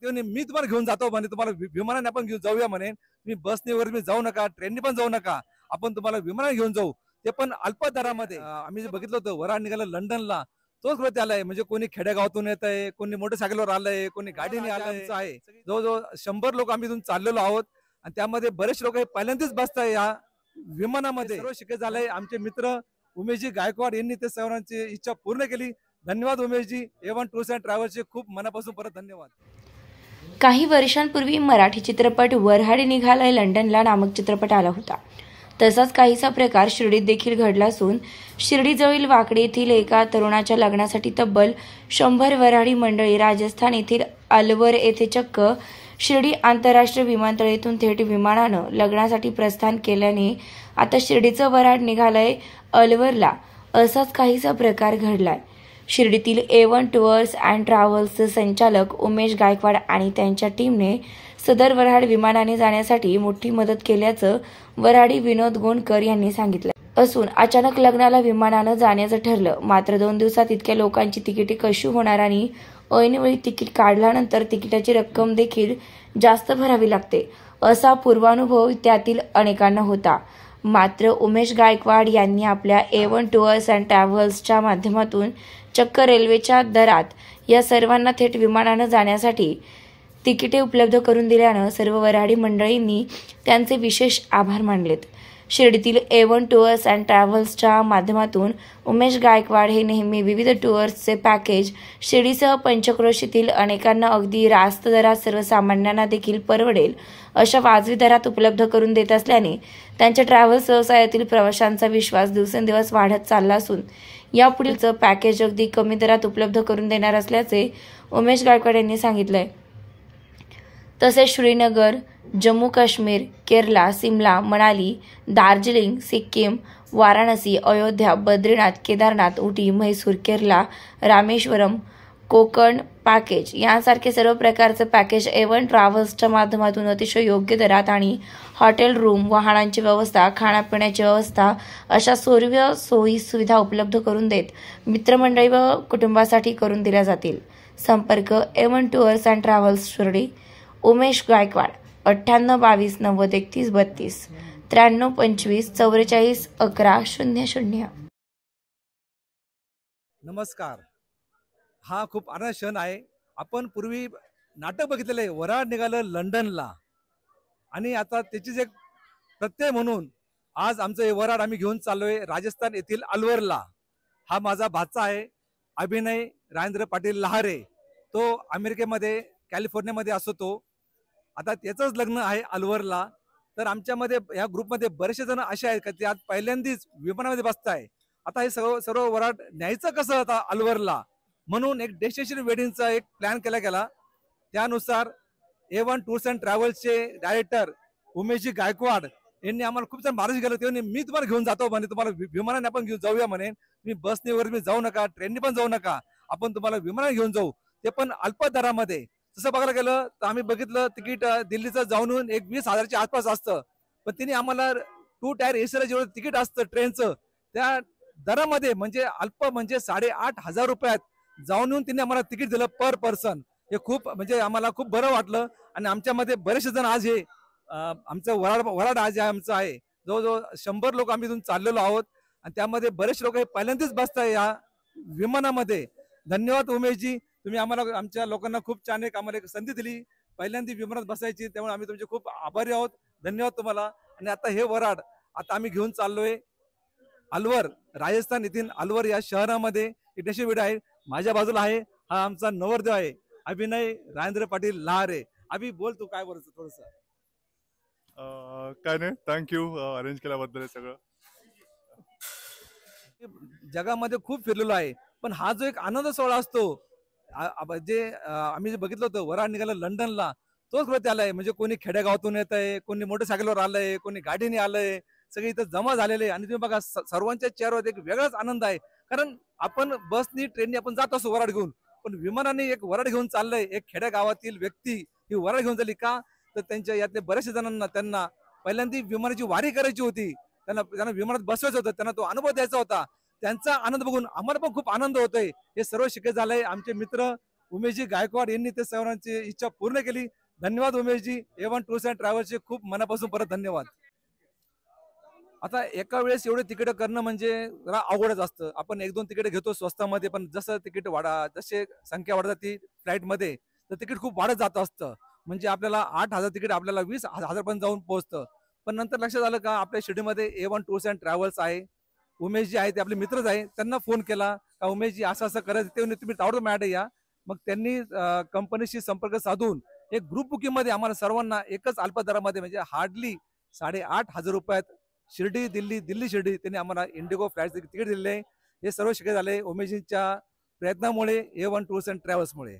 ते मी तुम्हाला घेऊन जातो म्हणे, तुम्हाला विमानाने आपण घेऊन जाऊया म्हणे, तुम्ही बसने वगैरे जाऊ नका, ट्रेनने पण जाऊ नका, आपण तुम्हाला विमानाने घेऊन जाऊ, ते पण अल्प दरामध्ये. आम्ही जे बघितलं होतं वराड निघालं लंडनला, तोच खरं त्याला म्हणजे कोणी खेडेगावातून येत आहे, कोणी मोटरसायकलवर आलंय, कोणी गाडीने आलंय आहे. जवळजवळ 100 लोक आम्ही इथून चाललेलो आहोत आणि त्यामध्ये बरेच लोक पहिल्यांदाच बसताय या विमानामध्ये. सर्व शिके झालंय. आमचे मित्र उमेशजी गायकवाड यांनी ते सर्वांची इच्छा पूर्ण केली. धन्यवाद उमेशजी. A1 टूर्स अँड ट्रॅव्हल्सचे खूप मनापासून परत धन्यवाद. काही वर्षांपूर्वी मराठी चित्रपट वऱ्हाडी निघालाय लंडनला नामक चित्रपट आला होता. तसाच काहीसा प्रकार शिर्डीत देखील घडला असून शिर्डीजवळील वाकडी येथील एका तरुणाच्या लग्नासाठी तब्बल 100 वऱ्हाडी मंडळी राजस्थान येथील अलवर येथे चक्क शिर्डी आंतरराष्ट्रीय विमानतळ थेट विमानानं लग्नासाठी प्रस्थान केल्याने आता शिर्डीचं वऱ्हाड निघालंय अलवरला. असाच काहीसा प्रकार घडलाय. शिर्डीतील A1 टूर्स अँड ट्रॅव्हल्सचे संचालक उमेश गायकवाड आणि त्यांच्या टीमने सदर वऱ्हाड विमानाने जाण्यासाठी मोठी मदत केल्याचं वऱ्हाडी विनोद गोंडकर यांनी सांगितलं असून अचानक लग्नाला विमानानं जाण्याचं ठरलं. मात्र 2 दिवसात इतक्या लोकांची तिकिटे कशी होणार आणि ऐनवेळी तिकीट काढल्यानंतर तिकिटाची रक्कम देखील जास्त भरावी लागते असा पूर्वानुभव त्यातील अनेकांना होता. मात्र उमेश गायकवाड यांनी आपल्या A1 टूर्स अँड ट्रॅव्हल्सच्या माध्यमातून चक्क रेल्वेच्या दरात या सर्वांना थेट विमानानं जाण्यासाठी तिकिटे उपलब्ध करून दिल्यानं सर्व वऱ्हाडी मंडळींनी त्यांचे विशेष आभार मानलेत. शिर्डीतील A1 टूर्स अँड ट्रॅव्हल्सच्या माध्यमातून उमेश गायकवाड हे नेहमी विविध टूर्सचे पॅकेज शिर्डीसह पंचक्रोशीतील अनेकांना अगदी रास्त दरात सर्वसामान्यांना देखील परवडेल अशा वाजवी दरात उपलब्ध करून देत असल्याने त्यांच्या ट्रॅव्हल्स व्यवसायातील प्रवाशांचा विश्वास दिवसेंदिवस वाढत चालला असून यापुढीलचं पॅकेज अगदी कमी दरात उपलब्ध करून देणार असल्याचे उमेश गायकवाड यांनी सांगितलंय. तसेच श्रीनगर, जम्मू काश्मीर, केरला, सिमला, मनाली, दार्जिलिंग, सिक्कीम, वाराणसी, अयोध्या, बद्रीनाथ, केदारनाथ, उटी, म्हैसूर, केरला, रामेश्वरम, कोकण पॅकेज यांसारखे सर्व प्रकारचे पॅकेज A1 ट्रॅव्हल्सच्या माध्यमातून अतिशय योग्य दरात आणि हॉटेल रूम, वाहनांची व्यवस्था, खाण्यापिण्याची व्यवस्था अशा सर्व सोयी सुविधा उपलब्ध करून देत मित्रमंडळी व कुटुंबासाठी करून दिल्या जातील. संपर्क A1 tours and travels Shirdi. Umesh Gaikwad 98 22 90 31 32 93 25 44 11 00. नमस्कार. हा खूप आनंद क्षण आहे. आपण पूर्वी नाटक बघितलेलं आहे वऱ्हाड निघालं लंडनला आणि आता त्याचीच एक प्रत्यय म्हणून आज आमचं हे वऱ्हाड आम्ही घेऊन चाललोय राजस्थान येथील अलवरला. हा माझा भाचा आहे अभिनय राजेंद्र पाटील लहारे. तो अमेरिकेमध्ये कॅलिफोर्नियामध्ये असतो. तो आता त्याचंच लग्न आहे अलवरला. तर आमच्यामध्ये या ग्रुपमध्ये बरेचसे जण असे आहेत का ते आज पहिल्यांदाच विमानामध्ये बसताय. आता हे सर्व वऱ्हाड न्यायचं कसं आता अलवरला, म्हणून एक डेस्टिनेशन वेडिंगचा एक प्लॅन केला गेला. त्यानुसार A1 टूर्स अँड ट्रॅव्हल्सचे डायरेक्टर उमेशजी गायकवाड यांनी आम्हाला खूप छान मार्गदर्शन केलं. तेव्हा मी तुम्हाला घेऊन जातो म्हणे, तुम्हाला विमानाने आपण घेऊन जाऊया म्हणे, तुम्ही बसने वगैरे जाऊ नका, ट्रेनने पण जाऊ नका, आपण तुम्हाला विमानाने घेऊन जाऊ, ते पण अल्प दरामध्ये. तसं बघायला गेलं तर आम्ही बघितलं तिकीट दिल्लीचं जाऊन येऊन एक 20,000च्या आसपास असतं. पण त्यांनी आम्हाला 2 टायर एसीला जेवढं तिकीट असतं ट्रेनचं त्या दरामध्ये म्हणजे अल्प म्हणजे 8,500 रुपयात जाऊन येऊन त्यांनी आम्हाला तिकीट दिलं पर पर्सन. हे खूप म्हणजे आम्हाला खूप बरं वाटलं. आणि आमच्यामध्ये बरेचसे जण आज हे आमचं वऱ्हाड आज आमचं आहे. जवळजवळ 100 लोक आम्ही इथून चाललेलो आहोत आणि त्यामध्ये बरेचसे लोक हे पहिल्यांदाच बसताय या विमानामध्ये. धन्यवाद उमेशजी. तुम्ही आम्हाला आमच्या लोकांना खूप छान आम्हाला एक संधी दिली पहिल्यांदा विमानात बसायची. त्यामुळे आम्ही तुमचे खूप आभारी आहोत. धन्यवाद तुम्हाला. आणि आता हे वऱ्हाड आता आम्ही घेऊन चाललोय अलवर राजस्थान येथील अलवर या शहरामध्ये. एक डेस्टिनेशन आहे. माझ्या बाजूला आहे हा आमचा नवरदेव आहे अभिनय राजेंद्र पाटील लहारे. अभि बोल तू काय बोलायचं थोडस. काय नाही, थँक्यू अरेंज केल्याबद्दल. हे सगळं जगामध्ये खूप फिरलेलो आहे पण हा जो एक आनंद सोहळा असतो जे आम्ही जे बघितलं होतं वऱ्हाड निघालं लंडनला, तोच खरं त्याला आहे. म्हणजे कोणी खेडेगावातून येत आहे, कोणी मोटरसायकलवर आलंय, कोणी गाडीने आलंय, सगळे इथं जमा झालेले. आणि तुम्ही बघा सर्वांच्या चेहऱ्यावर एक वेगळाच आनंद आहे. कारण आपण बसनी ट्रेननी आपण जात असतो वऱ्हाड घेऊन, पण विमानाने एक वऱ्हाड घेऊन चाललंय. एक खेडेगावातील व्यक्ती ही वऱ्हाड घेऊन चालली का तर त्यांच्या यातले बरेचसे जणांना त्यांना पहिल्यांदा विमानाची वारी करायची होती, त्यांना विमानात बसवायचं होतं, त्यांना तो अनुभव द्यायचा होता. त्यांचा आनंद बघून आम्हाला पण खूप आनंद होतोय. हे सर्व शिके झालंय. आमचे मित्र उमेशजी गायकवाड यांनी ते सर्वांची इच्छा पूर्ण केली. धन्यवाद उमेशजी. A1 टूर्स अँड ट्रॅव्हल्सचे खूप मनापासून परत धन्यवाद. आता एका वेळेस एवढे तिकीट करणं म्हणजे जरा अवघडच असतं. आपण 1-2 तिकीट घेतो स्वस्तामध्ये, पण जसं तिकीट जसे संख्या वाढत जाते फ्लाईटमध्ये, तर तिकीट खूप वाढत जात असतं. म्हणजे आपल्याला 8,000 तिकीट आपल्याला 20,000 पर्यंत जाऊन पोहोचतं. पण नंतर लक्षात आलं का आपल्या शिर्डीमध्ये A1 टूर्स अँड ट्रॅव्हल्स आहे. उमेशजी आहे, ते आपले मित्रच आहे. त्यांना फोन केला का उमेशजी असं असं करायचं, ते म्हणे तुम्ही ताबडतोब माझ्याकडे या. मग त्यांनी कंपनीशी संपर्क साधून एक ग्रुप बुकिंग मध्ये आम्हाला सर्वांना एकच अल्प दरामध्ये म्हणजे हार्डली 8,500 रुपयात शिर्डी दिल्ली, दिल्ली शिर्डी त्यांनी आम्हाला इंडिगो फ्लाईट तिकीट दिलेले आहे. हे सर्व शक्य झाले उमेशजींच्या प्रयत्नामुळे, A1 टूर्स अँड ट्रॅव्हल्समुळे.